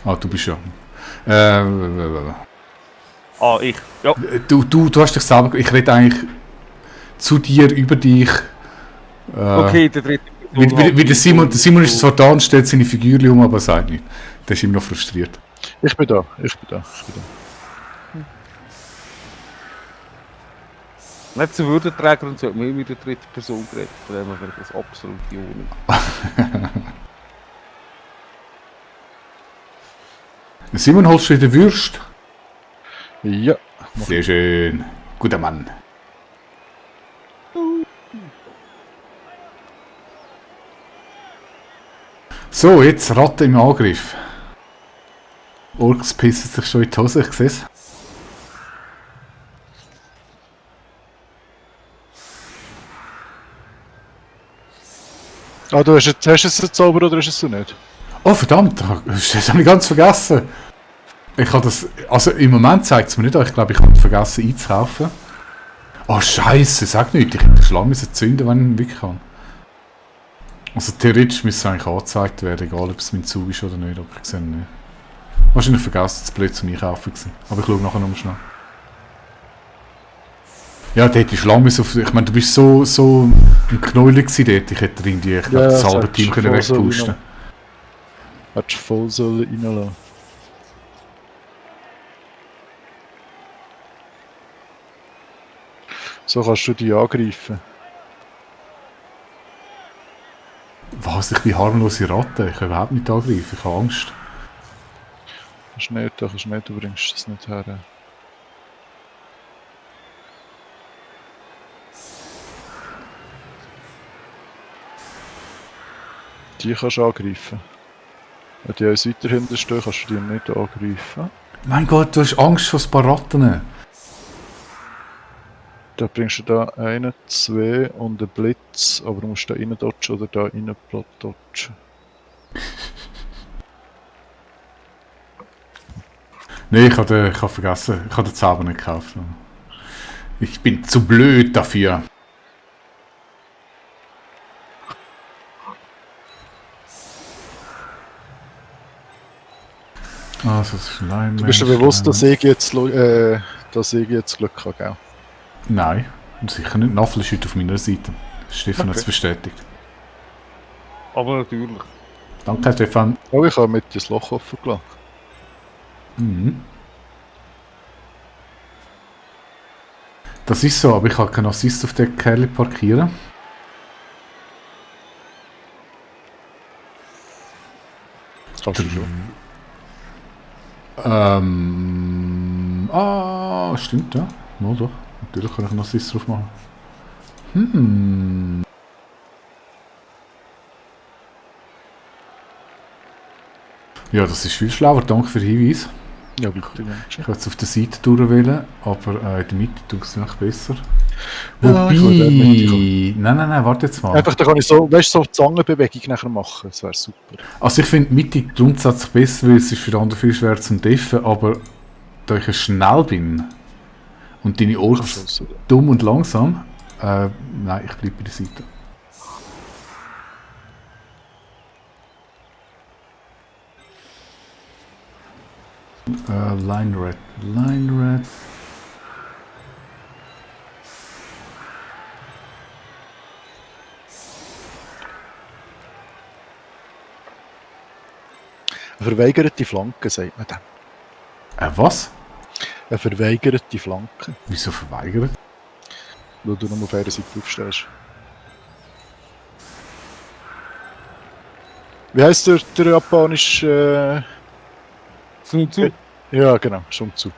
Ah, du bist ja. Ich. Ja. Du hast dich selber. Ich rede eigentlich zu dir, über dich. Okay, der dritte. Wie der Simon ist zwar da und stellt seine Figürchen um, aber sagt nicht. Der ist immer noch frustriert. Ich bin da. Nicht zu Würdenträger und so, wir haben mit der dritten Person geredet. Von dem wäre das absolut Juni. Simon, holst du wieder Würst? Ja. Sehr schön. Guter Mann. So, jetzt Ratte im Angriff. Orks pissen sich schon in die Hose, ich sehe es. Ah, hast du es gezaubert oder hast du es nicht? Oh verdammt, das habe ich ganz vergessen. Ich habe das, also im Moment zeigt es mir nicht an, ich glaube ich habe vergessen einzukaufen. Oh Scheiße, sag nicht, ich hätte den Schlamm zünden, wenn ich ihn wirklich kann. Also theoretisch müsste es eigentlich angezeigt werden, egal ob es mein Zug ist oder nicht, aber ich sehe ihn nicht. Wahrscheinlich vergessen, es blöd zum Einkaufen gewesen. Aber ich schaue nachher nochmal schnell. Ja, dort ist Schlamm auf, ich meine, du bist so ein Knäuel gewesen dort, ich hätte irgendwie, ich glaube, das halbe Team können wegpusten. Hättest du voll sollen reinlassen. So kannst du die angreifen. Was? Ich bin harmlose Ratte. Ich kann überhaupt nicht angreifen. Ich habe Angst. Kannst nicht, du bringst das nicht her. Die kannst du angreifen. Wenn die uns weiter hinten stehen, kannst du die nicht angreifen. Mein Gott, du hast Angst vor ein paar Ratten. Da bringst du da einen, zwei und einen Blitz, aber du musst da rein dodgen oder da rein dodgen. Nein, ich habe vergessen. Ich habe den Zauber nicht gekauft. Ich bin zu blöd dafür. Also das Schleim. Du bist dir bewusst, dass ich jetzt Glück habe, gell? Nein, sicher nicht. Naffel ist heute auf meiner Seite. Stefan hat es bestätigt. Aber natürlich. Danke, Stefan. Oh, ich habe mit das Loch offen gelassen. Mhm. Das ist so, aber ich kann keinen Assist auf den Kerl parkieren. Kannst du schon. Stimmt, ja. Mal doch. Natürlich kann ich einen Assist drauf machen. Ja, das ist viel schlauer. Danke für den Hinweis. Ja, bitte. Ich kann jetzt auf der Seite durchwählen, aber in der Mitte tut es noch besser. Ja, Wobei... Nein, warte jetzt mal. Einfach, da kann ich so, weißt du, so die Zangenbewegung nachher machen. Das wäre super. Also ich finde die Mitte grundsätzlich besser, weil es ist für den anderen viel schwer zum Deffen, aber da ich schnell bin und deine Orks dumm und langsam, nein, ich bleibe bei der Seite. Line Red. Eine verweigerte Flanke, sagt man dann. Was? Eine verweigerte Flanke. Wieso verweigert? Weil du nur auf einer Seite aufstehst. Wie heisst der japanische... Sun Tzu. Ja, genau, Sun Tzu.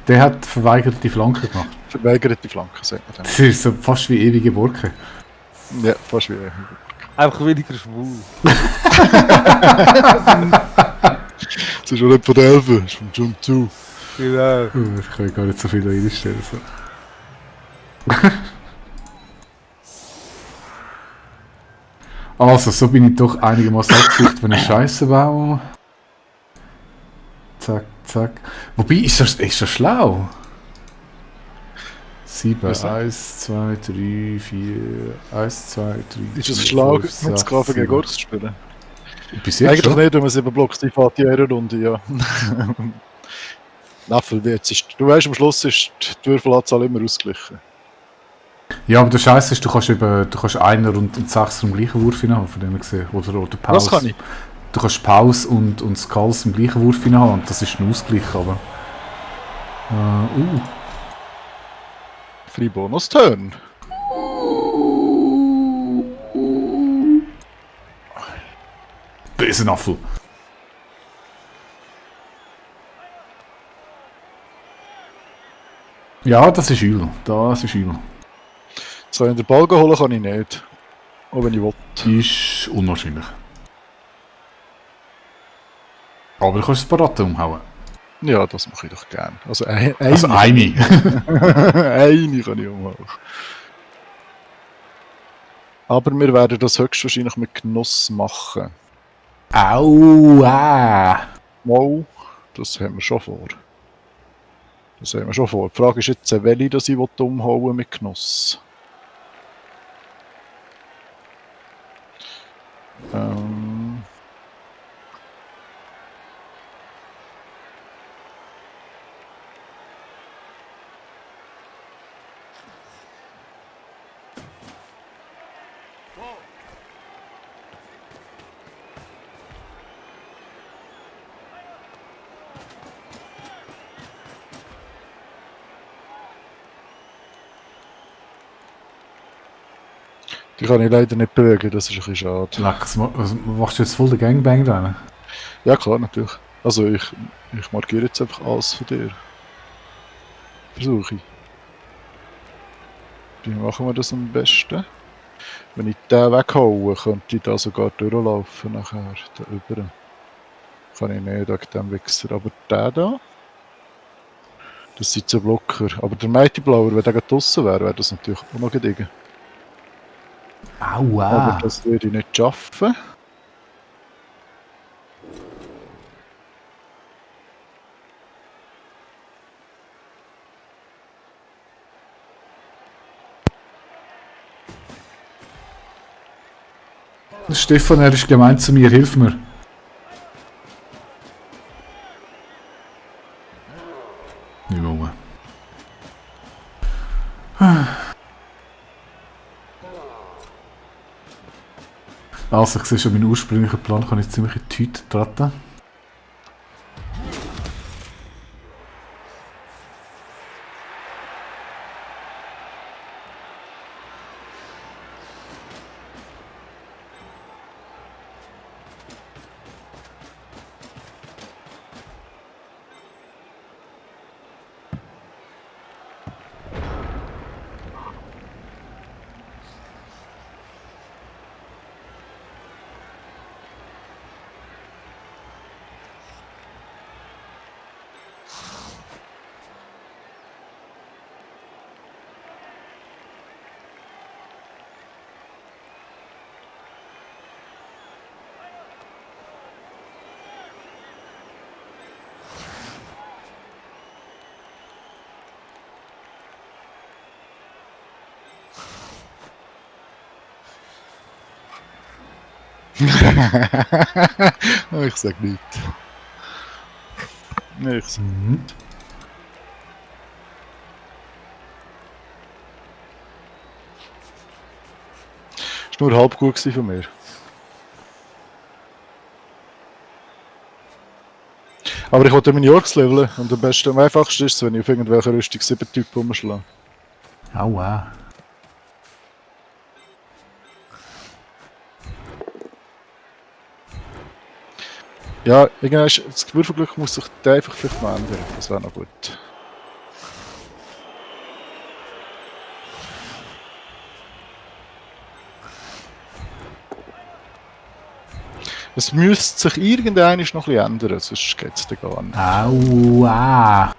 Der hat verweigerte Flanke gemacht. Verweigerte Flanke, sagt man dann. Das ist so fast wie ewige Burke. Ja, fast wie... Einfach weniger schwul. Das ist auch nicht von der Elfen, das ist von Sun Tzu. Genau. Ich kann gar nicht so viel da reinstellen. So. Also, so bin ich doch einigermaßen abgeschickt, wenn ich Scheiße baue. Zack, zack. Wobei, ist das schlau? 7, 1, 2, 3, 4, 1, 2, 3, Ist es 4, schlau, 5, mit 6, Sklaven gegen 7. Orks zu spielen? Bis jetzt Eigentlich schon. nicht, wenn man 7 Blocks die fährt in einer Runde, ja. Nein, jetzt ist, du weißt, am Schluss ist die Würfelanzahl immer ausgeglichen. Ja, aber der Scheiß ist, du kannst einer und 6 im gleichen Wurf haben, von dem her gesehen. Oder Pause. Was kann ich? Du kannst Pause und Skulls im gleichen Wurf haben und das ist ein Ausgleich, aber... Free Bonus Turn. Bösen Apfel. Ja, das ist übel. Das ist übel. So, in den Ball holen kann ich nicht. Auch wenn ich will. Ist unwahrscheinlich. Aber du kannst es parat umhauen. Ja, das mache ich doch gern. Also, eine eine. eine kann ich umhauen. Aber wir werden das höchstwahrscheinlich mit Genuss machen. Aua! Wow, das haben wir schon vor. Das haben wir schon vor. Die Frage ist jetzt, welche das ich umhauen mit Genuss. Die kann ich leider nicht bewegen, das ist ein bisschen schade. Lex, machst du jetzt voll den Gangbang dran? Ja klar, natürlich. Also ich markiere jetzt einfach alles von dir. Versuche ich. Wie machen wir das am besten? Wenn ich den weghaue, könnte ich da sogar durchlaufen nachher, da über. Kann ich nicht wegen dem Wichser. Aber der da? Das sind 2 Blocker. Aber der Mighty Blower, wenn der draussen wäre, wäre das natürlich auch noch gediegen. Aua! Aber das würde ich nicht schaffen. Stefan, er ist gemeint zu mir, hilf mir. Nicht mehr rum. Also, ich sehe schon, meinen ursprünglichen Plan kann ich ziemlich in die Tüte treten. Ich sag nichts. Ich sag ist nur halb gut gewesen von mir. Aber ich wollte meine Orks leveln und am einfachsten ist es, wenn ich auf irgendwelche Rüstung 7 Typen umschlage. Aua! Ja, irgendwann ist das Würfelglück muss sich da einfach vielleicht mal ändern. Das wäre noch gut. Es müsste sich irgendwann noch ein bisschen ändern, sonst geht es dann gar nicht. Aua!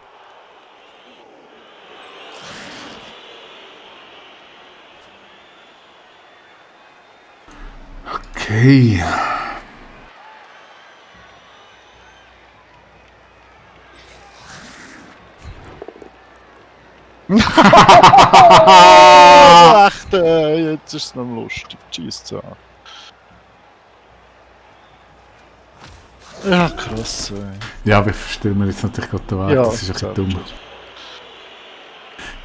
Okay. Echt, jetzt ist es noch lustig. Cheese zu haben. Ja, krass, ey. Ja, aber ich verstehe mir jetzt natürlich gerade den Weg. Ja, Das ist ein bisschen dumm. selbst.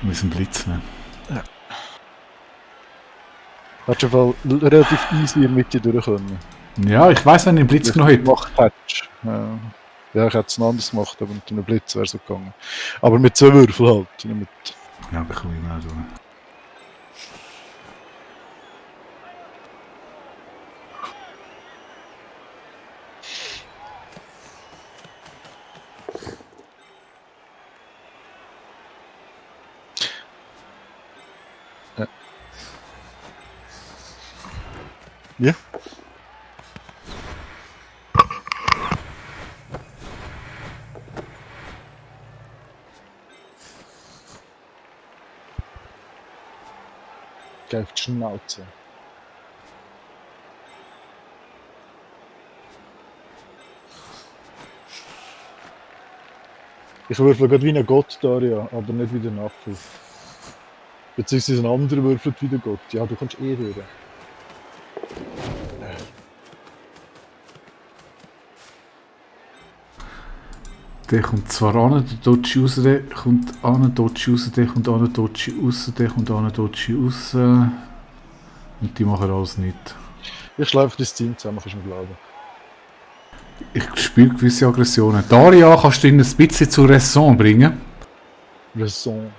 Wir müssen Blitz nehmen. Hättest du Fall relativ easy in der Mitte durch können. Ja, ich weiss, wenn ich einen Blitz genommen hätte. Gemacht hättest. Ja. Ja, ich hätte es noch anders gemacht, aber mit einem Blitz wäre es so gegangen. Aber mit 2 Würfeln halt. Nicht mit Ja, aber kann ich mal tun. Ja. Geh auf die Schnauze. Ich würfel gerade wie ein Gott, Daria, aber nicht wie der Apfel. Beziehungsweise ein anderer würfelt wie der Gott. Ja, du kannst eh durch. Der kommt zwar an, der Dodge raus, der kommt an, der Dodge raus, der kommt an, der Dodge raus, der kommt an, der Dodge raus. Und die machen alles nicht. Ich schlage einfach das Team zusammen, kannst du mir glauben. Ich spüre gewisse Aggressionen. Daria, kannst du ihn ein bisschen zur Raison bringen? Raison.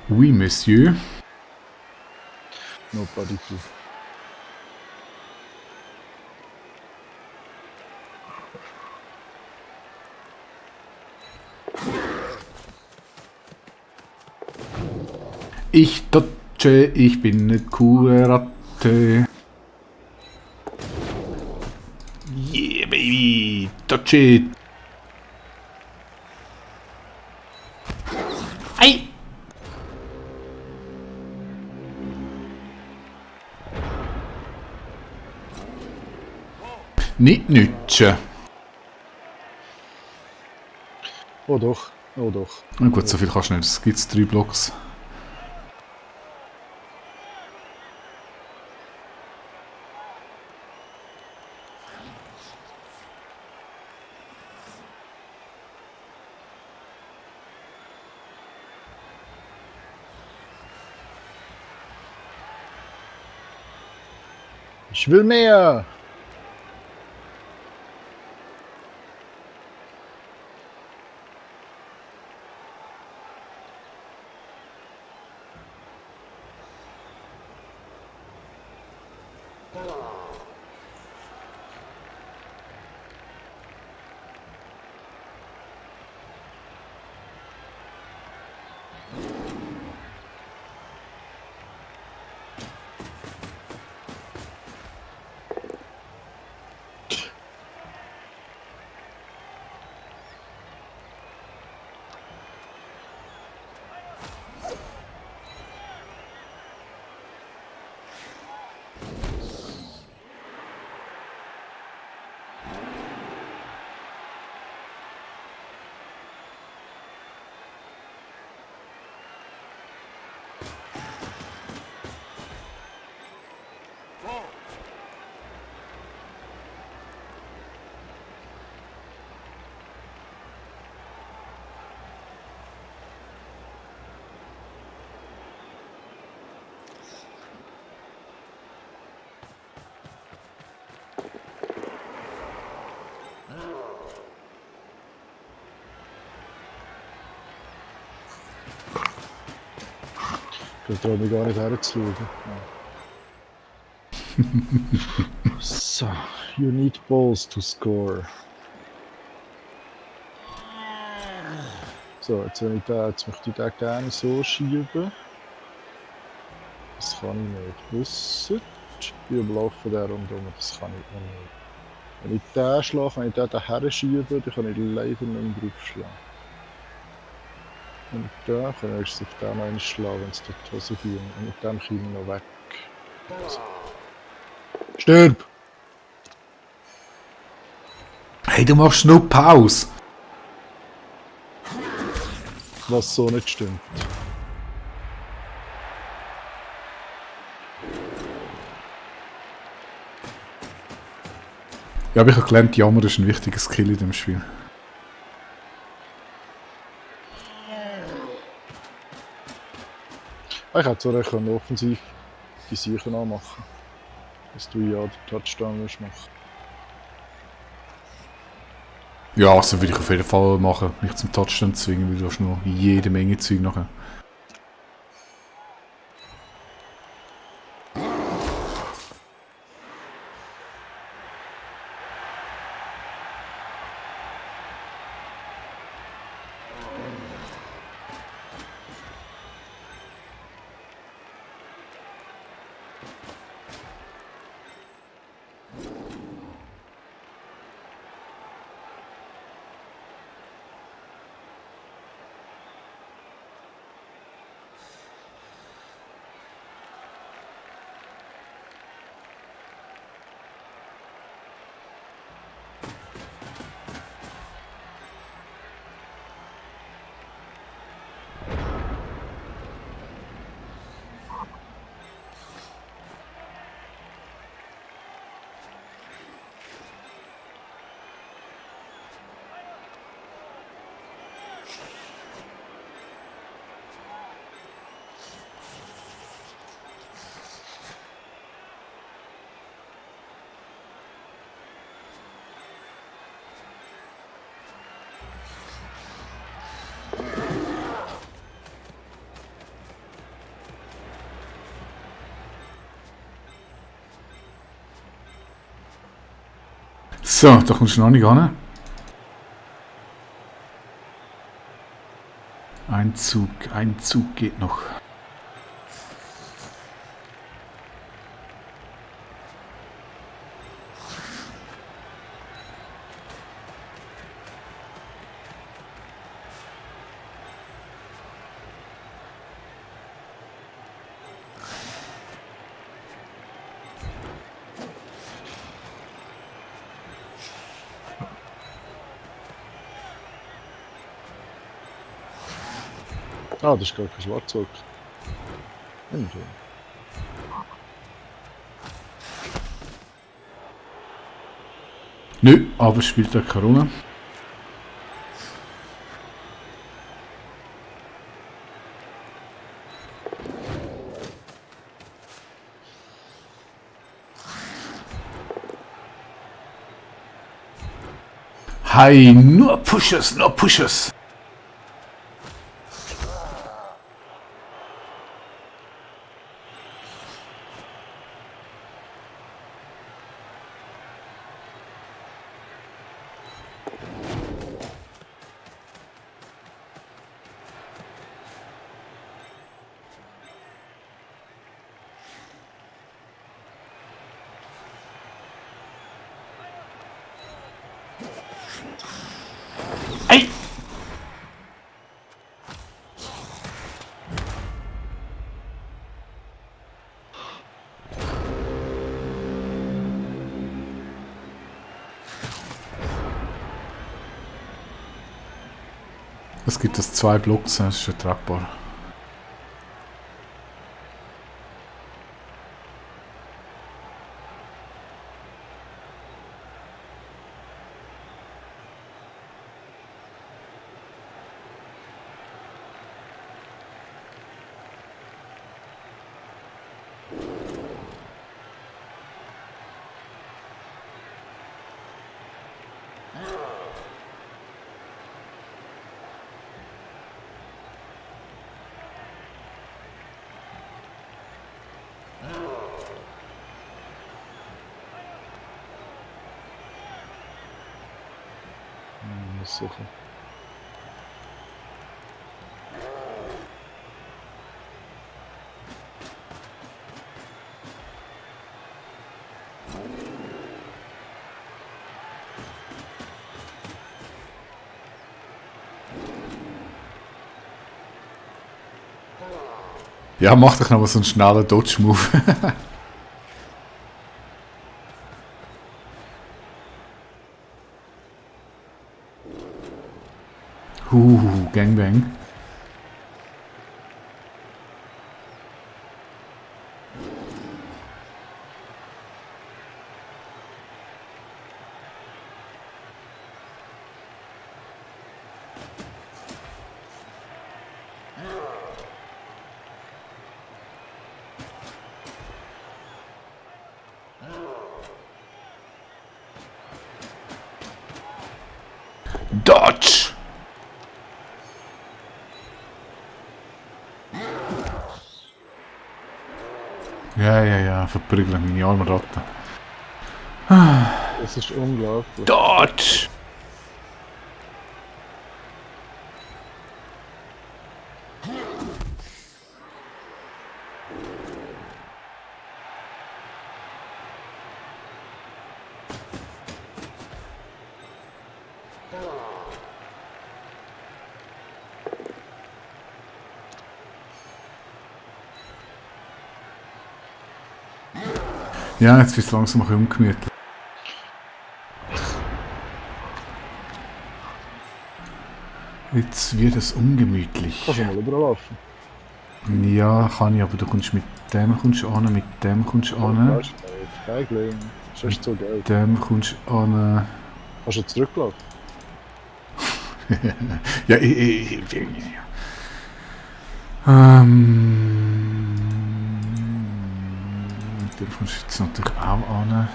Oui, Monsieur. No, pas du tout. Ich dodge, ich bin eine coole Ratte. Yeah, baby! Dodge it! Ei! Nicht nütschen. Oh doch, oh doch. Na gut, so viel kannst du nicht. Es gibt 3 Blocks. Ich will mehr! Ich traue mich gar nicht herzuschauen. So, you need balls to score. So, jetzt möchte ich den gerne so schieben. Das kann ich nicht. Ausser, die überlaufen der rundum, das kann ich auch nicht. Wenn ich den schlage, wenn ich den daher schiebe, dann kann ich leider nicht mehr draufschlagen. Und da kann ich erst auf den einen schlagen, wenn es dort die Hose ging. Und mit dem komme ich noch weg. So. Stirb! Hey, du machst nur Pause. Was so nicht stimmt. Ja, glaube, ich habe gelernt, Jammer ist ein wichtiger Skill in dem Spiel. Ich hätte so recht offensiv die Sicher anmachen, dass du ja den Touchdown musst machen. Ja, also würde ich auf jeden Fall machen, mich zum Touchdown zwingen, weil du hast noch jede Menge Zeug nachher. So, da kommst du noch nicht ran. Ein Zug geht noch. Ah, das ist gar kein Schwarzwald. Immerhin. Nö, aber spielt da keine Rolle. Hi, nur Pushes, nur Pushes. Ei! Es gibt das 2 Blocks, das ist ertragbar. Sicher. Ja, mach doch noch mal so einen schnellen Dodge-Move. Gangbang. Dodge! Ja, verprügeln meine armen Ratten. Das ist unglaublich. Dodge! Ja, jetzt wird es langsam ein bisschen ungemütlich. Jetzt wird es ungemütlich. Kannst du mal überlaufen? Ja, kann ich, aber du kommst mit dem kommst an, mit dem kommst an, Weißt du nicht. Feigling. Das ist so geil. mit dem kommst an. Kannst du zurücklaufen? Ja, mit dem kommst du jetzt natürlich auch an.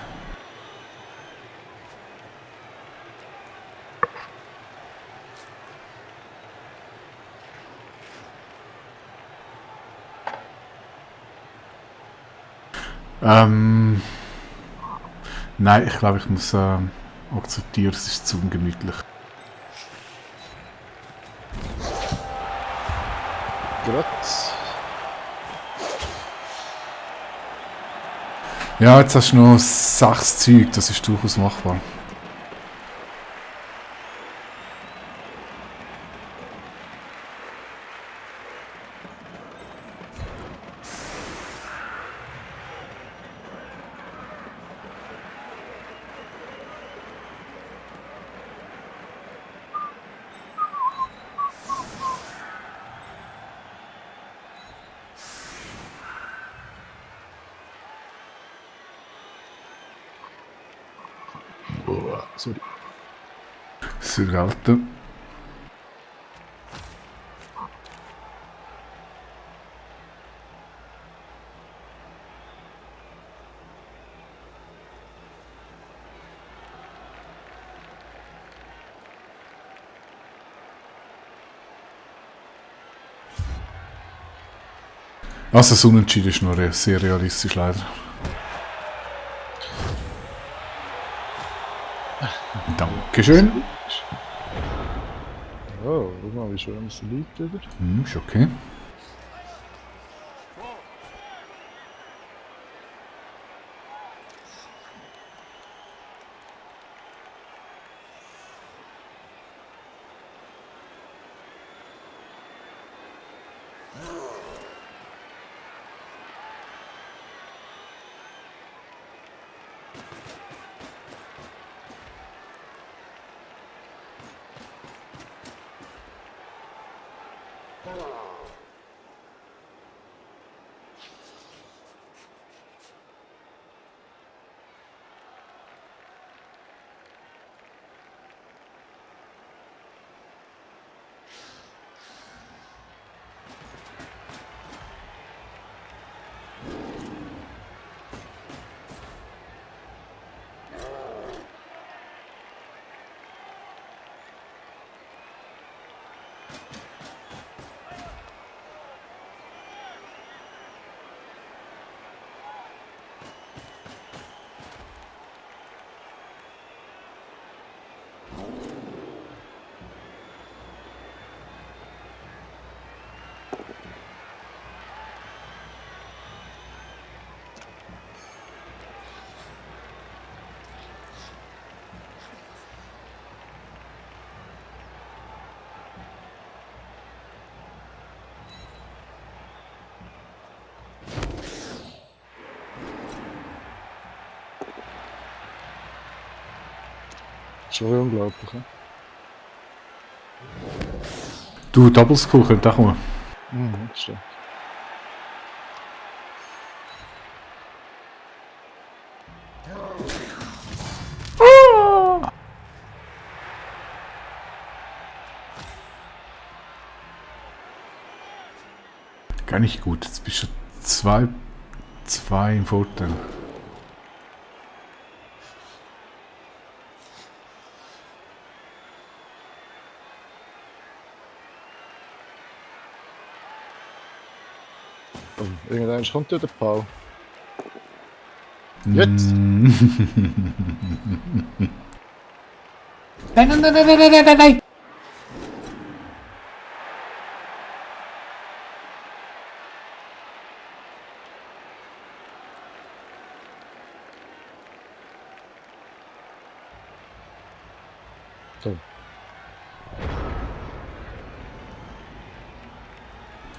Nein, ich glaube, ich muss akzeptieren, es ist zu ungemütlich. Graz. Ja, jetzt hast du noch 6 Zeug, das ist durchaus machbar. Sorry. Surgalte. Also das Unentschieden ist nur sehr realistisch leider. Dankeschön. Oh, guck mal, wie schön es liegt wieder. Ist okay. Schon unglaublich, ne? Du, Double Skull könnte auch kommen. Mhm, stimmt. Gar nicht gut. Jetzt bist du 2 im Vorteil. Und irgendwann kommt ja der Paul. Jetzt! Nein, nein, nein, nein, nein, nein, nein, nein! So.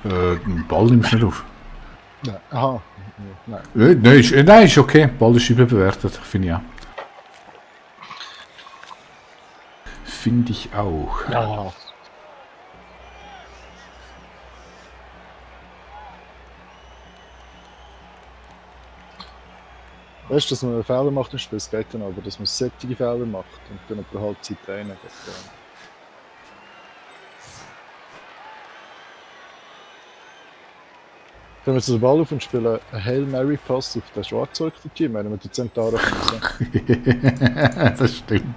Den Ball nimmst du nicht auf. Nein. Aha. Nein. Nein, ist okay. Ball ist überbewertet, finde ich auch. Finde ich auch. Ja. Weißt du, dass man einen Fehler macht im Spiel, es geht dann aber, dass man sättige Fehler macht und dann über Halbzeit rein geht. Wenn wir jetzt den Ball auf und spielen einen Hail Mary Pass auf den schwarz-zurückten Team, wenn wir die Zentauren kommen. Das stimmt.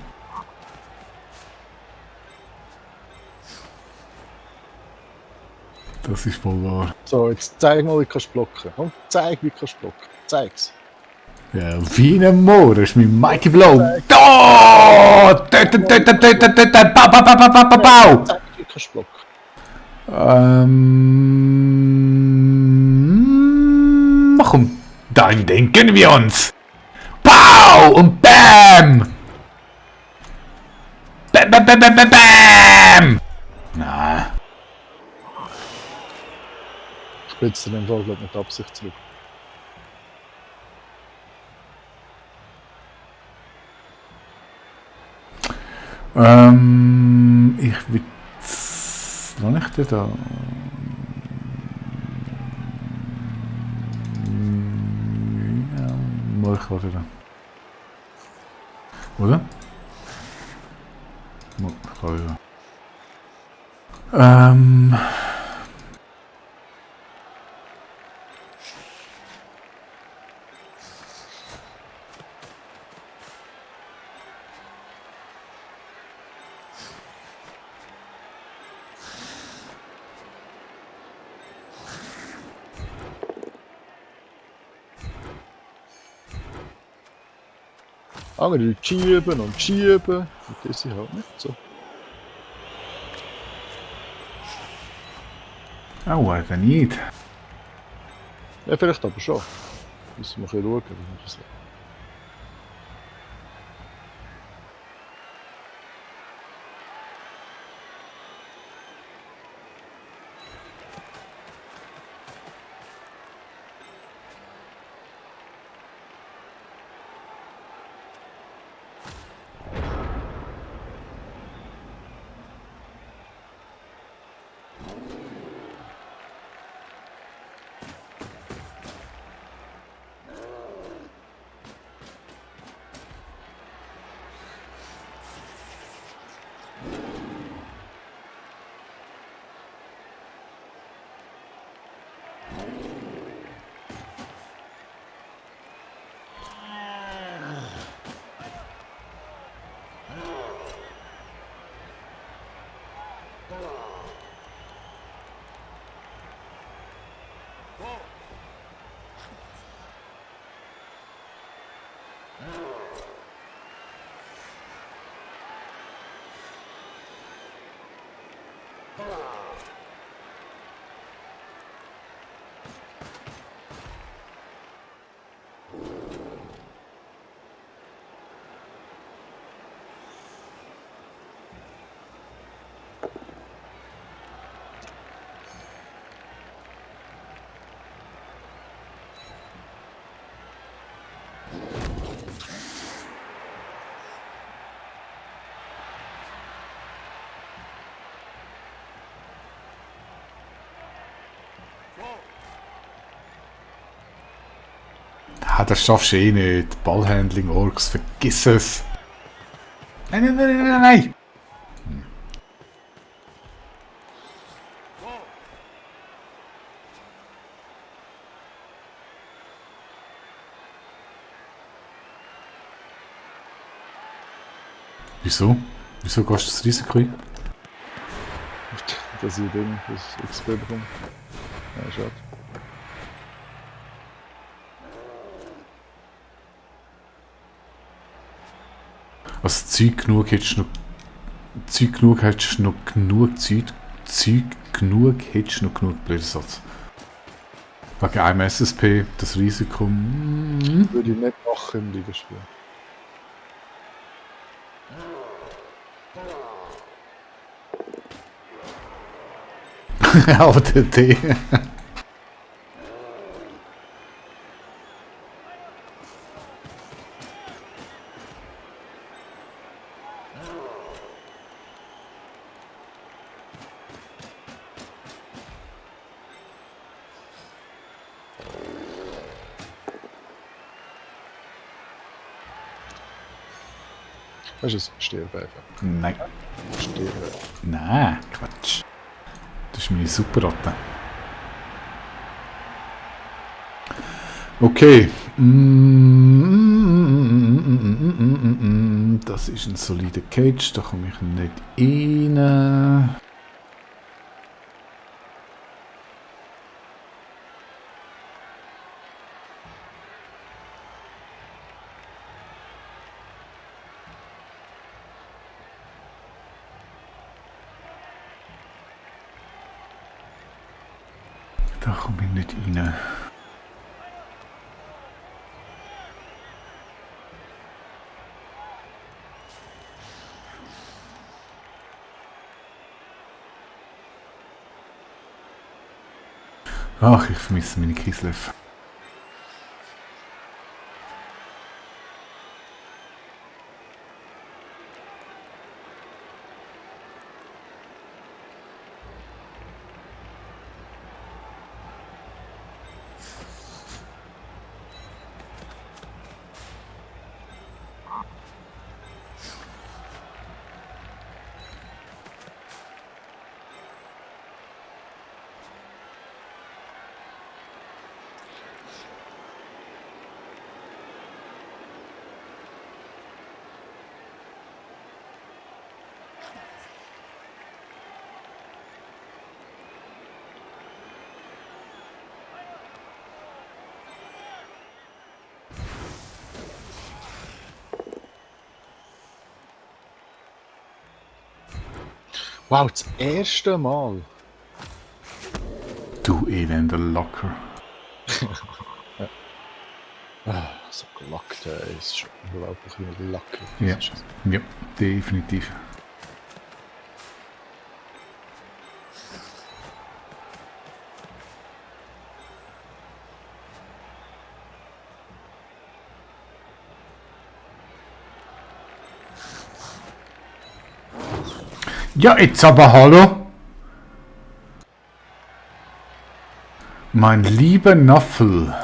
Das ist voll wahr. So, jetzt zeig mal, wie du blocken kannst. Komm, zeig, wie du blocken. Zeig's. Ja, wie ein Moor ist mein Mighty Blow. Oh! Töten, töten, töten, töten! Bau, bau, bau, bau, bau, bau! Zeig, wie du blocken. Komm, dann denken wir uns. Pow! Und Bam! Bam, bam, bam, bam, bam, bam! Na, Spitzt den Fall, glaube ich, mit Absicht zurück. ich will... Lass ich den da? Ja, mal ich warte da. Oder? Mal, ich kann ja. Andere schieben und schieben. Und das ist halt nicht so. Oh, Alter, nicht. Ja, vielleicht aber schon. Müssen wir ein bisschen schauen. Wie man das sagt. Ah, das schaffst du eh nicht. Ballhandling, Orks, vergiss es. Nein, nein, nein, nein, nein. Wieso? Wieso gehst du das Risiko ein? Dass ich das XP bekomme. Ja, schade. Also Zeug genug hättest du noch... Zeug genug hättest du noch genug Zeug genug hättest du noch genug Blödsatz. Wegen einem SSP, das Risiko... Würde ich nicht machen im Ligaspiel. Aber der D. Weißt du es? Stirb einfach. Nein. Stirb. Nein, Quatsch. Das ist meine Superratte. Okay. Das ist ein solider Cage, da komme ich nicht rein. Da komme ich nicht rein. Ach, ich vermisse meine Kislev. Wow, das erste Mal. Du elender Locker. So gelackt, ey. Ist schon unglaublich wie Lack. Ja. Ja, definitiv. Ja, jetzt aber hallo. Mein lieber Naffel.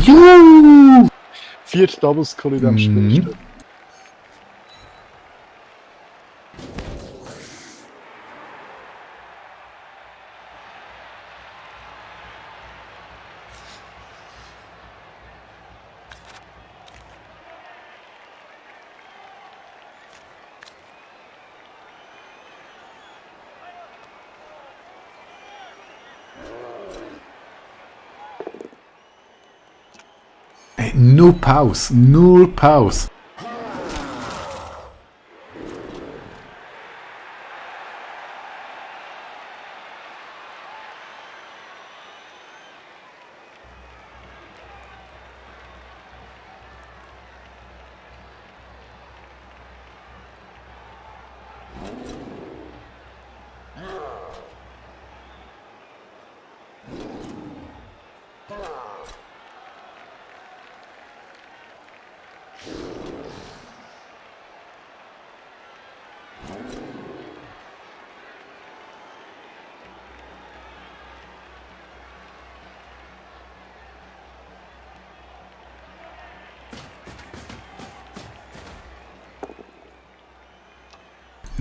Juhu! 4 Double-Skull in diesem Spiel. Mhm. Hey, null Pause, null Pause.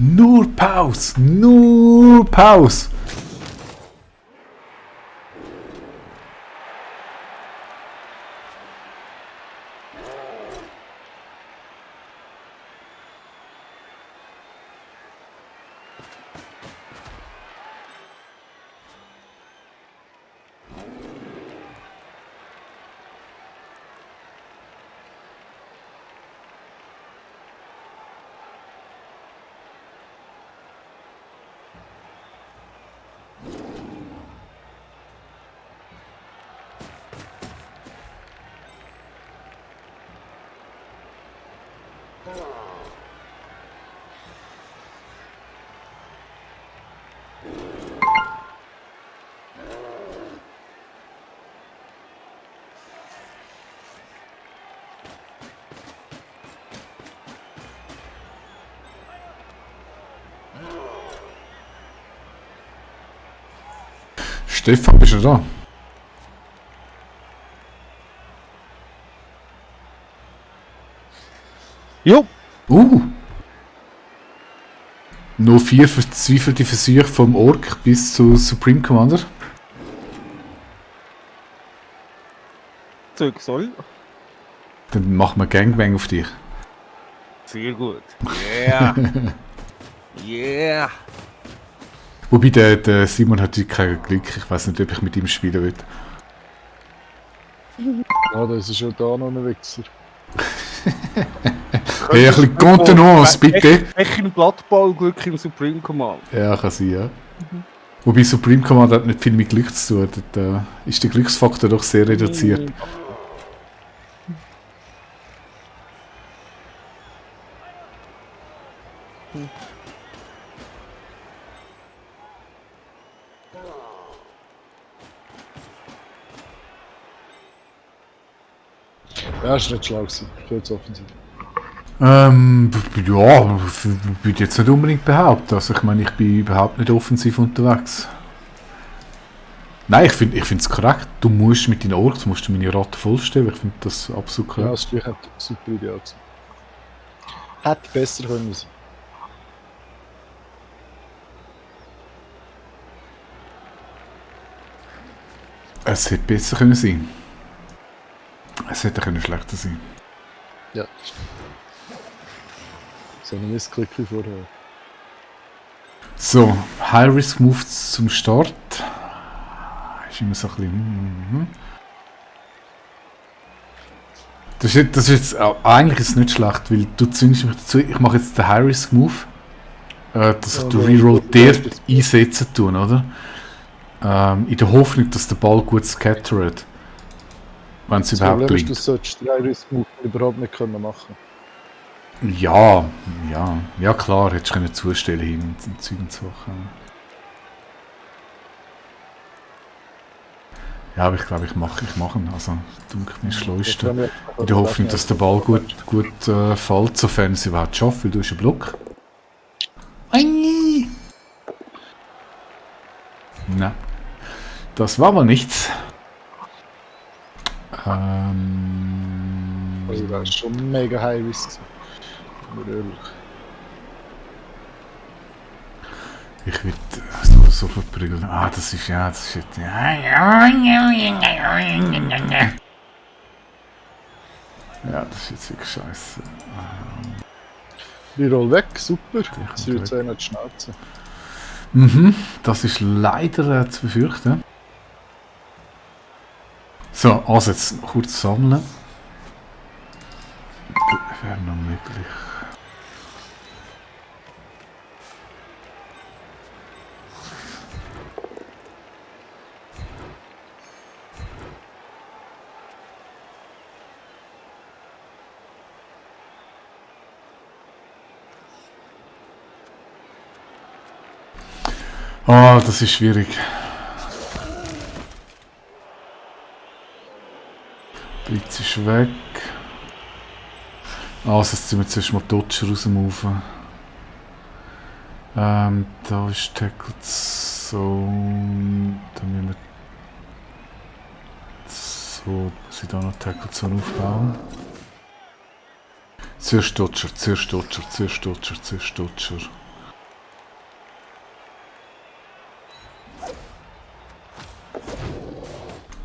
Nur Pause! Nur Pause! Stefan, bist du da? Jo! Noch 4 verzweifelte Versuche vom Ork bis zu Supreme Commander. Zeug soll. Dann machen wir Gangbang auf dich. Sehr gut. Yeah! Yeah! Wobei der Simon hat heute kein Glück. Ich weiß nicht, ob ich mit ihm spielen will. Ja, das ist ja da noch ein Wichser. Hey, ein bisschen Contenance, bitte! Pech im Blattball, Glück im Supreme Command. Ja, kann sein, ja. Wobei Supreme Commander hat nicht viel mit Glück zu tun. Dort ist der Glücksfaktor doch sehr reduziert. Ja, ist nicht schlau gewesen. Viel zu offensiv. Ja, würde jetzt nicht unbedingt behaupten. Also ich meine, ich bin überhaupt nicht offensiv unterwegs. Nein, ich finde es korrekt. Du musst mit deinen Orks musst du meine Ratte vollstellen. Ich finde das absolut Ja, korrekt. das Stück hat super ideal gewesen. Hätte besser können sein. Es hätte besser können sein. Es hätte können schlechter sein. Ja. So ein Missklick wie vorher. So, High-Risk-Move zum Start. Ist immer so ein bisschen... Das ist jetzt... Eigentlich ist es nicht schlecht, weil du zwingst mich dazu... Ich mache jetzt den High-Risk-Move. Dass ich den Reroll dort einsetzen tun, oder? In der Hoffnung, dass der Ball gut scattert. Wenn es Das überhaupt Problem ist, gelingt. du solltest 3 Risk-Move überhaupt nicht können machen. Ja klar, hättest du können zustellen hin und Zeug und so. Ja, aber ich glaube, ich mache ihn. Also, dunkelt mir das Schleuste. In der Hoffnung, dass der Ball gut fällt, sofern es überhaupt schafft, weil du hast einen Block. Nein, das war aber nichts. Also das ist schon mega High Risk. Aber ehrlich. Ich würde so verprügeln. Das ist jetzt... Ja, das ist jetzt wirklich scheiße. Reroll weg, super. Sie wird sehr nicht schnauzen. Das ist leider zu befürchten. So, also jetzt kurz sammeln. Wäre noch möglich. Das ist schwierig. Blitz ist weg. Also jetzt sind wir zuerst mal Dodger rausmoven. Da ist Tackle Zone. Da müssen wir. So, muss ich da noch Tackle Zone aufbauen. Zuerst Dodger.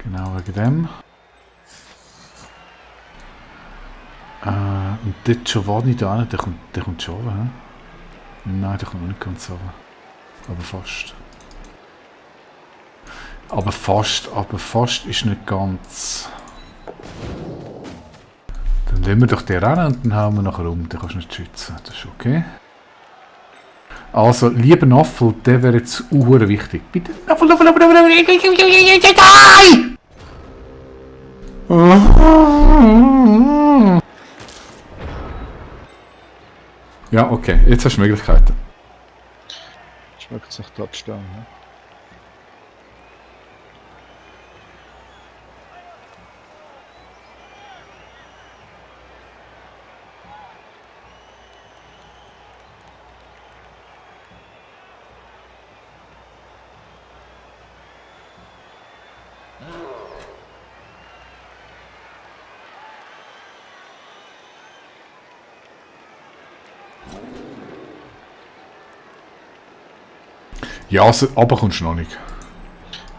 Genau wegen dem. Und dort Giovanni da hin, der kommt schon runter, hä? Nein, der kommt noch nicht ganz runter. Aber fast ist nicht ganz. Dann lassen wir doch den rennen und dann hauen wir nachher um. Den kannst du nicht schützen. Das ist okay. Also, lieber Naffel, der wäre jetzt wichtig. Bitte, Naffel! Ja, okay, jetzt hast du Möglichkeiten. Schmeckt sich Touchdown, ne? Ja, also, aber kommst du noch nicht.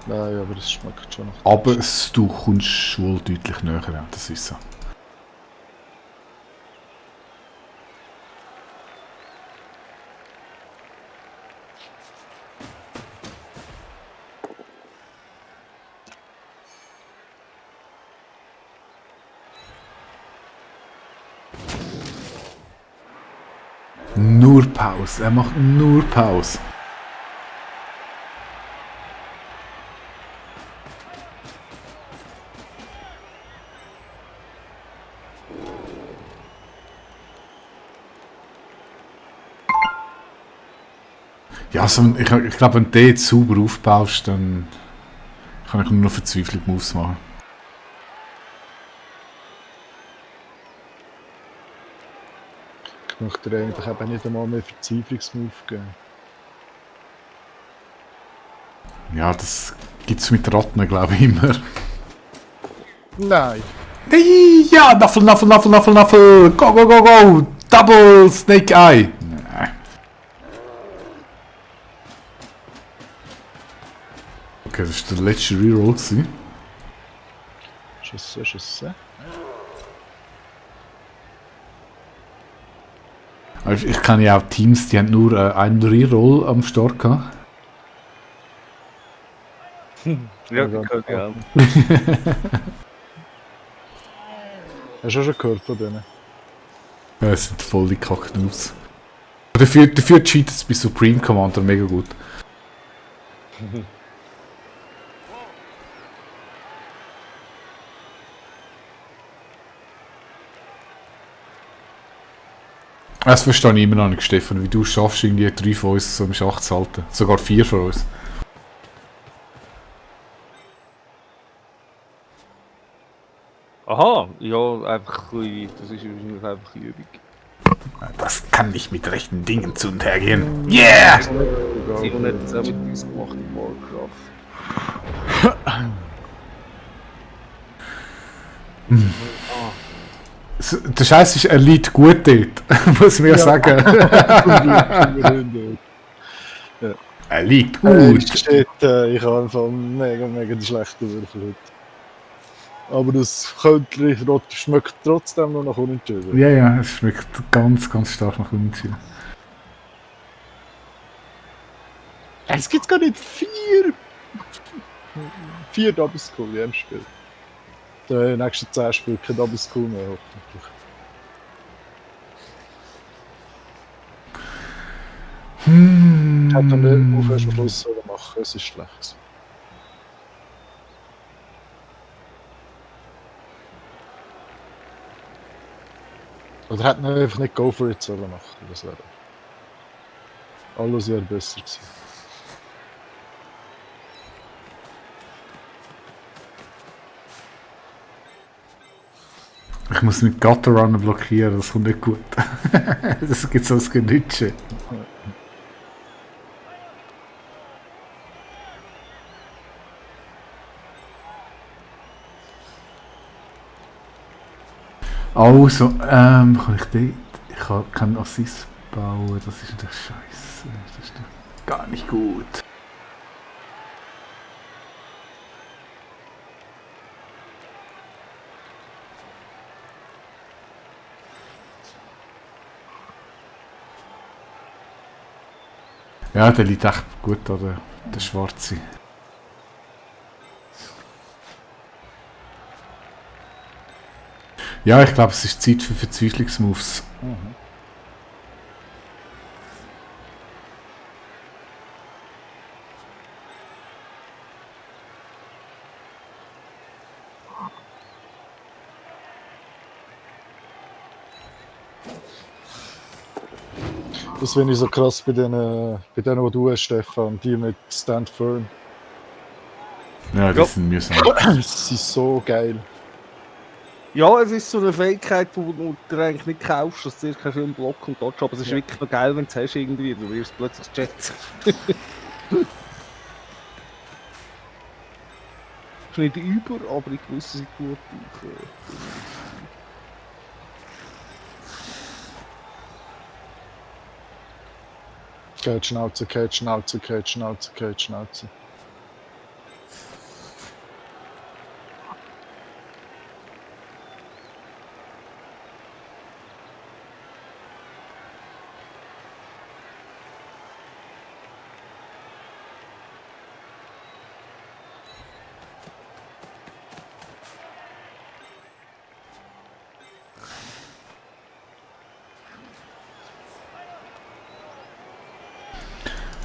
Nein, aber das schmeckt schon noch. Aber du kommst wohl deutlich näher an, das ist so. Nur Pause, er macht nur Pause. Ja, also ich glaube, wenn du jetzt sauber aufbaust, dann kann ich nur noch Verzweiflung Moves machen. Ich möchte dir eigentlich eben nicht einmal mehr Verzweiflungsmove geben. Ja, das gibt es mit Ratten, glaube ich, immer. Nein! Hey, ja, Naffel! Go! Double Snake Eye! Nein. Okay, das war der letzte Reroll gewesen. Schüsse. Also ich kenne ja auch Teams, die haben nur einen Reroll am Start gehabt. Ja, ja. Hast du auch schon gehört von denen? Ja, es sind voll die Kacknus. Dafür cheatet es bei Supreme Commander mega gut. Das verstehe ich immer noch nicht, Stefan, wie du schaffst, irgendwie 3 von uns so im Schach zu halten. Sogar 4 von uns. Aha, ja, einfach ein bisschen, das ist wahrscheinlich einfach eine Übung. Das kann nicht mit rechten Dingen zu und her gehen. Yeah! Simon hat das auch mit uns gemacht in Warcraft. Der Scheiß ist Elite gut dort, muss man ja sagen. Elite gut. Shit, ich habe einfach mega die schlechten Würfel heute. Aber das schmeckt trotzdem noch nach Unentschieden. Ja, es schmeckt ganz stark nach Unentschieden. Es gibt gar nicht 4 Double Skull in jedem Spiel. Die nächsten 10 Spiele kein Double Skull mehr, hoffentlich. Ich hätte nicht auf den Schluss machen, es ist schlecht. Oder hätten wir einfach nicht Go for it sollen machen, das wäre alles wäre besser gewesen. Ich muss mit Gutter Runner blockieren, das kommt nicht gut. Das gibt so ein Genütsche. Also, kann ich dort... Ich kann keinen Assist bauen, das ist natürlich scheiße. Das ist doch gar nicht gut. Ja, der liegt echt gut, oder? Der Schwarze. Ja, ich glaube, es ist Zeit für Verzweiflungsmoves. Das finde ich so krass bei denen, die du hast, Stefan, die mit Stand Firm. Ja, das sind mühsam. Sie sind so geil. Ja, es ist so eine Fähigkeit, die du eigentlich nicht kaufst, dass du keinen schönen Block und Dodge, aber es ist wirklich noch geil, wenn du es hast irgendwie, du wirst plötzlich Jets. Ist nicht über, aber in gewissen Situationen. Geht Schnauze, geht Schnauze, geht Schnauze, geht Schnauze.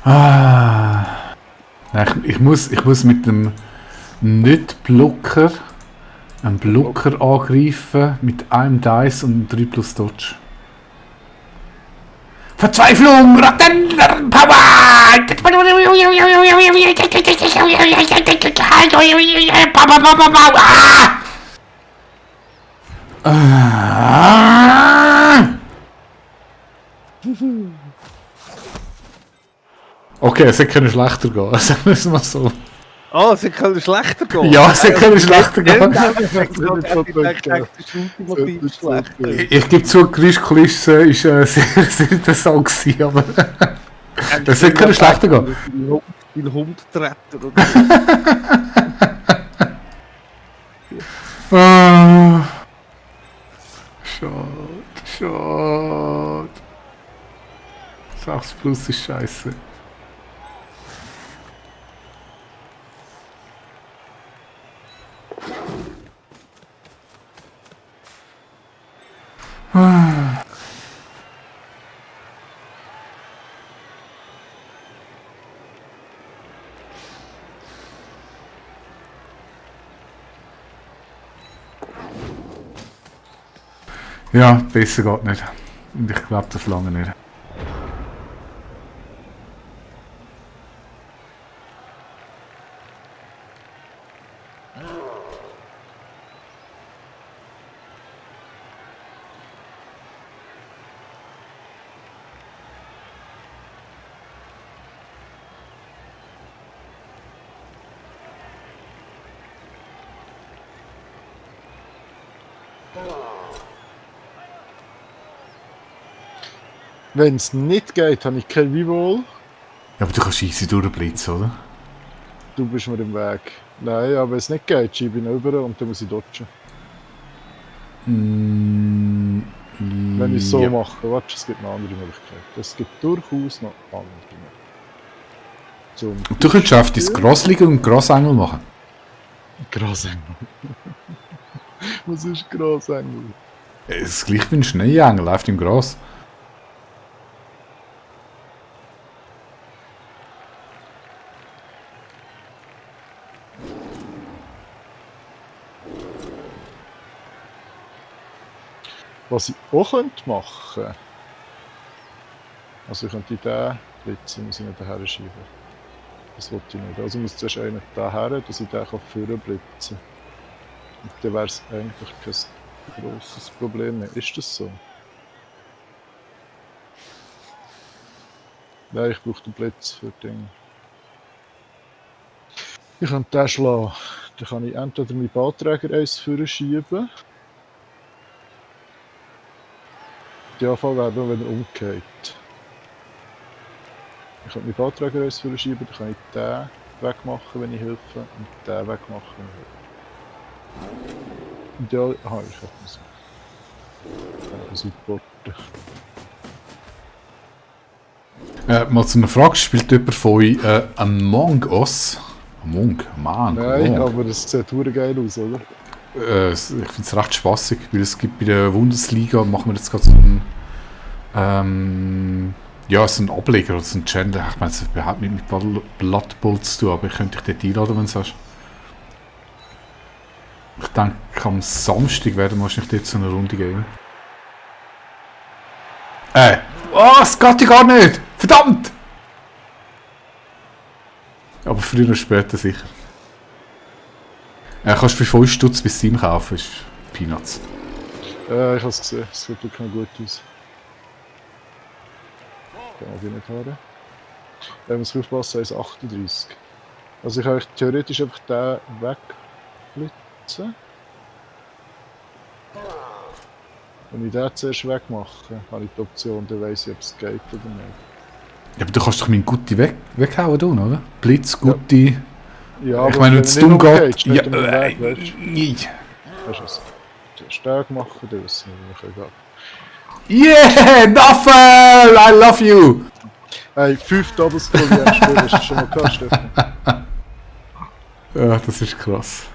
Ah. Nein, ich muss mit dem Nicht-Blocker einen Blocker angreifen mit einem Dice und 3 plus Dodge. Verzweiflung! Power! Okay, es hätte schlechter gehen, sagen wir es mal so. Ah, sie können schlechter gehen. Ja, es hätte schlechter gehen. Ich gebe zu, Kulisse ist sehr, sehr interessant gewesen, aber es hätte schlechter gehen. Dein Hundtretter oder Schade. 6 plus ist scheiße. Ja, besser geht nicht. Und ich glaube das lange nicht. Wenn es nicht geht, habe ich kein Reroll. Ja, aber du kannst easy durchblitzen, oder? Du bist mir im Weg. Nein, aber wenn es nicht geht, schiebe ich ihn rüber und dann muss ich dodgen. Wenn ich es so mache, warte, es gibt eine andere Möglichkeit. Es gibt durchaus noch andere Möglichkeiten. Du könntest auf dein Gras liegen und Grasengel machen. Grasengel. Was ist Grasengel? Es ist gleich wie ein Schneeengel, läuft im Gras. Was ich auch machen könnte, also ich könnte den blitzen, muss ich nicht daher schieben. Das wollte ich nicht. Also muss zuerst einen daher, dass ich den vorne blitzen kann. Und dann wäre es eigentlich kein grosses Problem mehr. Ist das so? Nein, ich brauche den Blitz für das Ding. Ich könnte den schlagen. Dann kann ich entweder meinen Ballträger eins vorne schieben. gute Anfall wäre nur, wenn er umgeht. Ich kann meinen Bauträger schieben, dann kann ich den wegmachen, wenn ich helfe, und den wegmachen, wenn ich helfe. Und ja, aha, ich habe das supporten. Mal zu einer Frage, spielt jemand von euch Among Us? Among Nein, aber das sieht verdammt geil aus, oder? Ich finde es recht spaßig, weil es gibt bei der Bundesliga, machen wir jetzt gerade so einen, ja, so einen Ableger oder so einen Channel. Ich meine, es hat überhaupt nicht mit Blood Bowl zu tun, aber ich könnte dich dort einladen, wenn du sagst. Ich denke, am Samstag werden wir wahrscheinlich dort so eine Runde geben. Oh, es geht ja gar nicht! Verdammt! Aber früher oder später sicher. Kannst du für 5 Stutz bis 7 kaufen, ist Peanuts. Ich habe es gesehen, es sieht wirklich noch gut aus. Kann ich nicht hören. Ich muss aufpassen, 1,38. Also ich kann theoretisch einfach den wegblitzen. Wenn ich den zuerst wegmache, habe ich die Option, dann weiss ich, ob es geht oder nicht. Ja, aber du kannst doch meinen Gutti weghauen, tun, oder? Blitz, Gutti. Ja, ich meine, wenn es dumm geht. Ja, Weg, weißt du was? Stark machen, das ist mir egal. Yeah! Duffel! I love you! Hey, 5 Doublescroll in einem Spiel, hast du schon mal gehört, Stefan? Ja, das ist krass.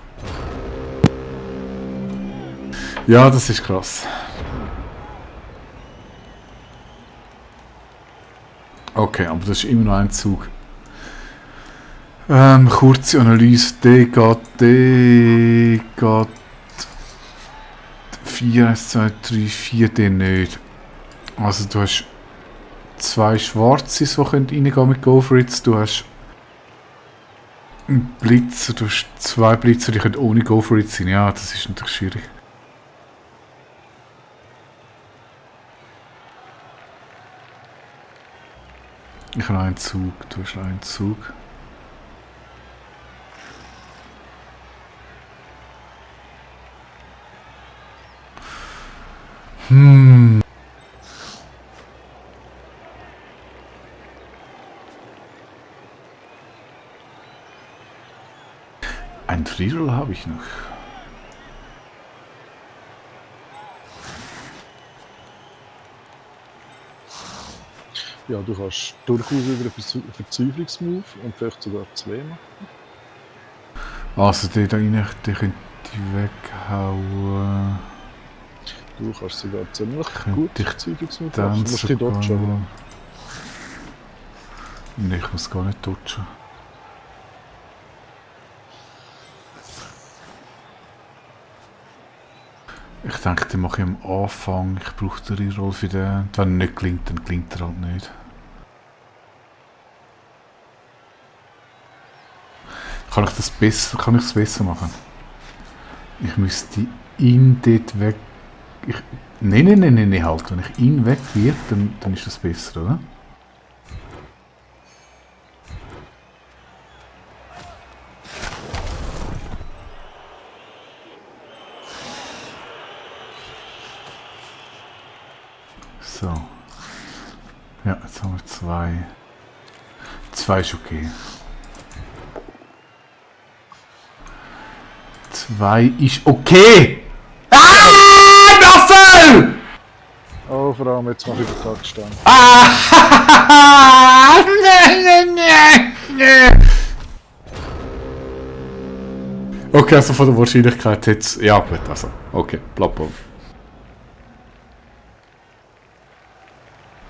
Ja, das ist krass. Okay, aber das ist immer noch ein Zug. Kurze Analyse. D geht 4, 1, 2, 3, 4, D nicht. Also du hast 2 Schwarzes, die reingehen mit Go for It. Du hast einen Blitzer, du hast 2 Blitzer, die können ohne Go for It sein. Ja, das ist natürlich schwierig. Ich habe einen Zug, du hast einen Zug. Ein Drittel habe ich noch. Ja, du kannst durchaus über einen Verzweiflungsmove und vielleicht sogar 2 machen. Also den da rein, den könnte ich weghauen. Du kannst sogar ziemlich Könnte gut ich Verzweiflungsmove dann machen. Du musst dich dodgen. Nein, ich muss gar nicht dodgen. Ich denke, den mache ich am Anfang. Ich brauche den Reroll für den. Wenn er nicht gelingt, dann gelingt er halt nicht. Kann ich es besser machen? Ich müsste ihn dort weg... Nein, halt. Wenn ich ihn wegwirf, dann ist das besser, oder? So. Ja, jetzt haben wir 2. 2 ist okay. 2 ist okay! Duffel! Oh, vor allem jetzt mache ich den Touchdown. Okay, also von der Wahrscheinlichkeit jetzt... Ja gut, also. Okay, Blattball.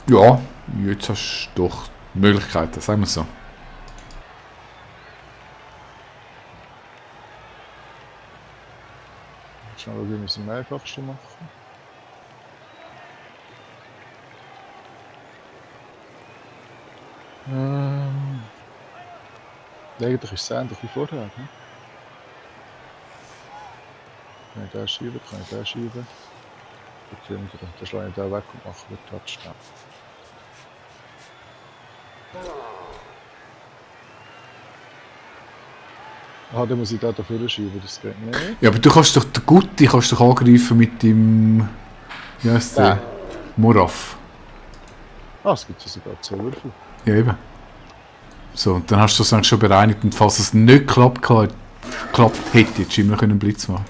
Ja, jetzt hast du doch Möglichkeiten, sagen wir so. Schauen wir, wie wir es am einfachsten machen. Eigentlich ist es ähnlich wie vorher. Ne? Kann ich den schieben, kann ich den schieben. Dann schlage ich den weg und mache den Touchdown. Ah, dann muss ich den dafür schieben, das geht nicht. Ja, aber du kannst doch den Gutti angreifen mit dem... Wie heisst der? Muraf. Ah, es gibt ja sogar 2 Würfel. Ja, eben. So, und dann hast du das eigentlich schon bereinigt. Und falls es nicht geklappt hätte, hättest du immer einen Blitz machen.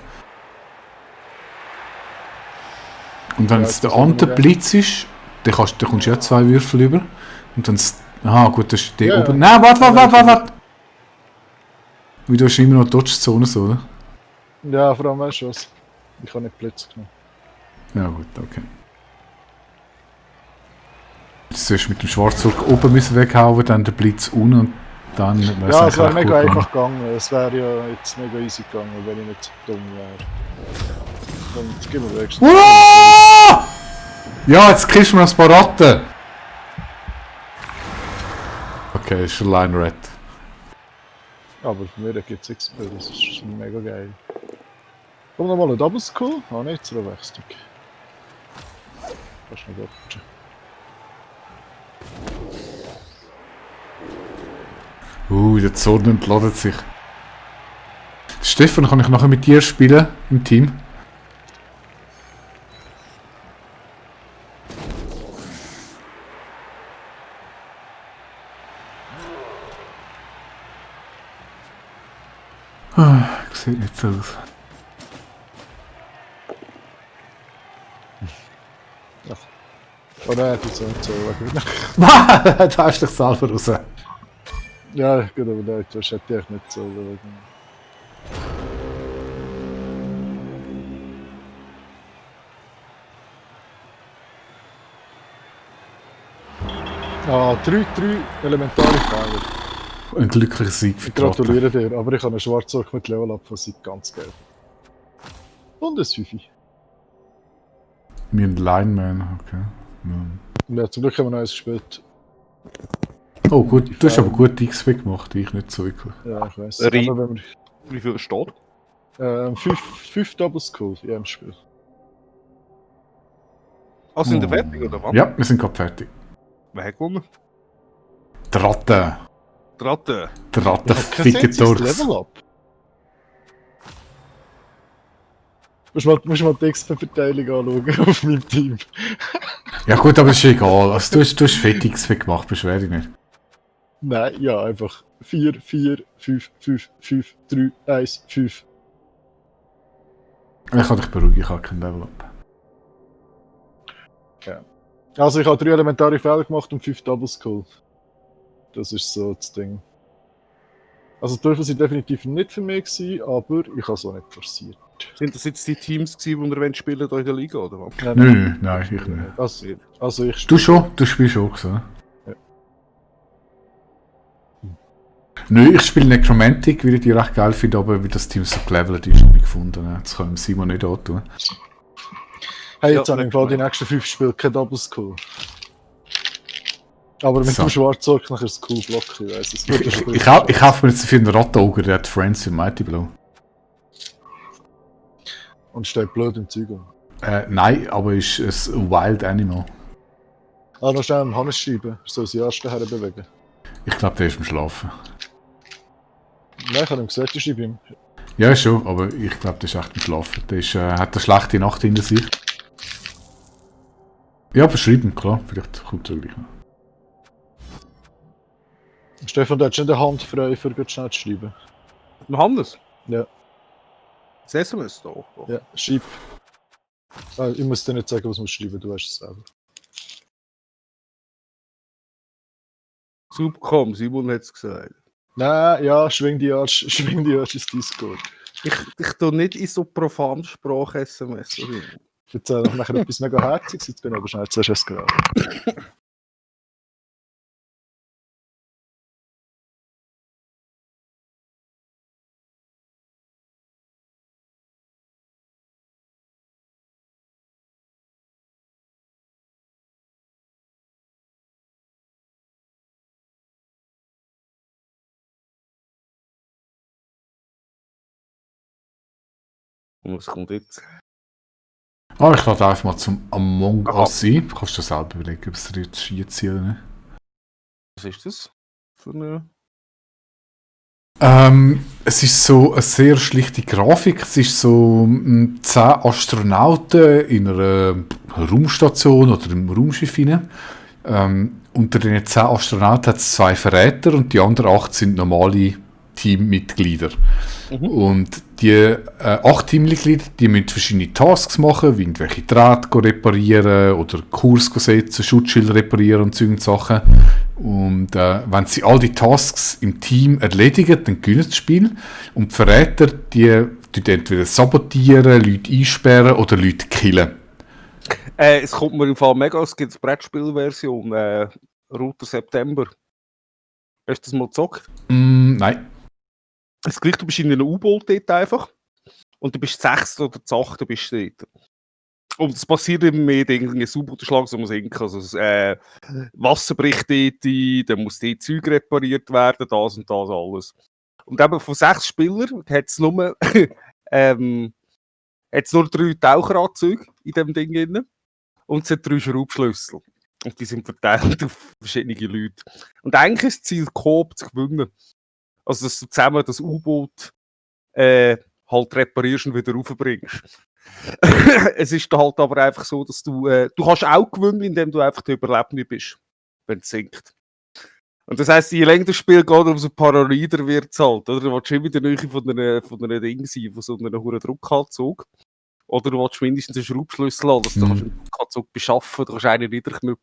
Und wenn Ja, es der das haben wir andere ja. Blitz ist, dann kommst du ja 2 Würfel über. Und dann... Aha, gut, das ist der Ja, oben... ja. Nein, warte! Weil du hast immer noch Dodge-Zone, so, oder? Ja, vor allem weißt du was? Ich habe nicht Blitz genommen. Ja gut, okay. Jetzt sollst du mit dem Schwarzzug oben müssen weghauen, dann der Blitz unten und dann wär's Ja, eigentlich es wäre recht mega gut einfach gegangen. Es wäre ja jetzt mega easy gegangen, wenn ich nicht so dumm wäre. Und gib mir wenigstens. Uah! Ja, jetzt kriegst du mir ein paar Ratten! Okay, ist ein Line Red. Aber für mich gibt es XP, das ist mega geil. Komm nochmal ein Double Skull. Ah, nicht zur Wechslung. Kannst nicht dodgen. Der Zorn entladet sich. Stefan, kann ich nachher mit dir spielen im Team? Sieht nicht so aus. Oh nein, das ist nicht so. Da hast du dich selber raus. Ja, gut, aber nein, das hätte ich nicht so. Ah, 3 elementare Fehler. Ein glücklicher Sieg für Ich die Ratte. gratuliere dir, aber ich habe einen Schwarzorg mit Level Up von Sieg ganz geil. Und ein Süffi. Wir haben Lineman, okay. Ja. Ja, zum Glück haben wir noch eins gespielt. Oh gut, du hast aber gut XP gemacht, ich nicht so wirklich. Ja, ich weiß. Ri- Aber wenn Wie viel steht? wir 5 Double Skull in einem Spiel. Ah, sind wir fertig, oder was? Ja, wir sind gerade fertig. Wer hat gewonnen? Die Ratte. Die Ratte. Die Ratte Kein fickt einziges durchs. Level Up. Musst mal die XP-Verteilung anschauen auf meinem Team. Ja gut, aber ist egal. Also, du hast fett XP gemacht, beschwer dich nicht. Nein, ja, einfach 4, 4, 5, 5, 5, 3, 1, 5. Ich kann dich beruhigen, ich habe kein Level Up. Also ich habe 3 elementare Fehler gemacht und 5 Double Skull. Das ist so das Ding. Also die Würfel sind definitiv nicht für mich gewesen, aber ich habe es auch nicht forciert. Sind das jetzt die Teams gewesen, die ihr spielen in der Liga, oder was? Nein, ich nicht. Also ich Du schon? Du spielst schon, so. Ja. Nö, ich spiele Necromantic, weil ich die recht geil finde, aber wie das Team so gelevelt ist, habe ich gefunden. Das können wir Simon nicht antun. Hey, jetzt Ja, habe ich im Fall die nächsten 5 Spiele kein Double Skull. Aber mit So. dem Schwarzorg nachher ist es cool Block, ich weiss es. Ich kaufe mir jetzt für einen Rattenauger, der hat Friends in Mighty Blow. Und steht blöd im Zeug um. Nein, aber ist ein Wild Animal. Ah, noch schnell am Hannes schreiben, soll sie erst daher bewegen. Ich glaube, der ist am Schlafen. Nein, ich habe ihm gesagt, ich schreibe ihm. Ja, schon, aber ich glaube, der ist echt am Schlafen. Der ist, hat eine schlechte Nacht hinter sich. Ja, beschreiben, klar. Vielleicht kommt er gleich noch. Stefan, du hast nicht eine Hand frei, für gut schnell zu schreiben. Im Hannes? Ja. Das SMS da. Ja, schreib. Ah, ich muss dir nicht sagen, was du schreiben, du weißt es selber. Subcom, Simon hat es gesagt. Nein, ja, schwing die erst ins Discord. Ich tue nicht in so profane Sprache SMS. oder? Ich erzähle euch nachher etwas mega Herziges, jetzt bin ich aber schnell zuerst erst gerade. Und was kommt jetzt? Ah, ich lade einfach mal zum Among Aha. Us ein. Kannst du dir selber überlegen, ob es dir jetzt schiet oder nicht. Was ist das? Für eine... Es ist so eine sehr schlichte Grafik. Es ist so 10 Astronauten in einer Raumstation oder im Raumschiff hinein. Unter den 10 Astronauten hat es 2 Verräter und die anderen 8 sind normale Teammitglieder. Und die 8 Teammitglieder, die müssen verschiedene Tasks machen, wie irgendwelche Drähte reparieren oder Kurs setzen, Schutzschilder reparieren und solche Sachen. Und wenn sie all die Tasks im Team erledigen, dann gewinnen sie das Spiel. Und die Verräter, die entweder sabotieren, Leute einsperren oder Leute killen. Es kommt mir im Fall mega, es gibt eine Brettspielversion, Router September. Hast du das mal gezockt? Nein. Das gleiche, du bist in einem U-Boot dort einfach und du bist 6. oder 8. bist du dort. Und es passiert immer mehr, irgendwie ein U-Boot-Schlag, so muss sinken. Also Wasser bricht dort ein, dann muss dort Zeug repariert werden, das und das alles. Und eben von 6 Spielern hat es nur, nur 3 Taucheranzüge in dem Ding drin. Und es hat 3 Schraubschlüssel. Und die sind verteilt auf verschiedene Leute. Und eigentlich ist das Ziel, Coop zu gewinnen. Also, dass du zusammen das U-Boot halt reparierst und wieder raufbringst. Es ist da halt aber einfach so, dass du kannst auch gewinnen, indem du einfach der Überlebende bist, wenn es sinkt. Und das heisst, je länger das Spiel geht, umso paranoider wird es halt. Oder du willst immer in der Nähe von einer Ding sein, von so einer hohen Druckanzug. Oder du willst mindestens einen Schraubschlüssel haben, dass du einen Druckanzug beschaffen kannst, du kannst einen niederknüpfen.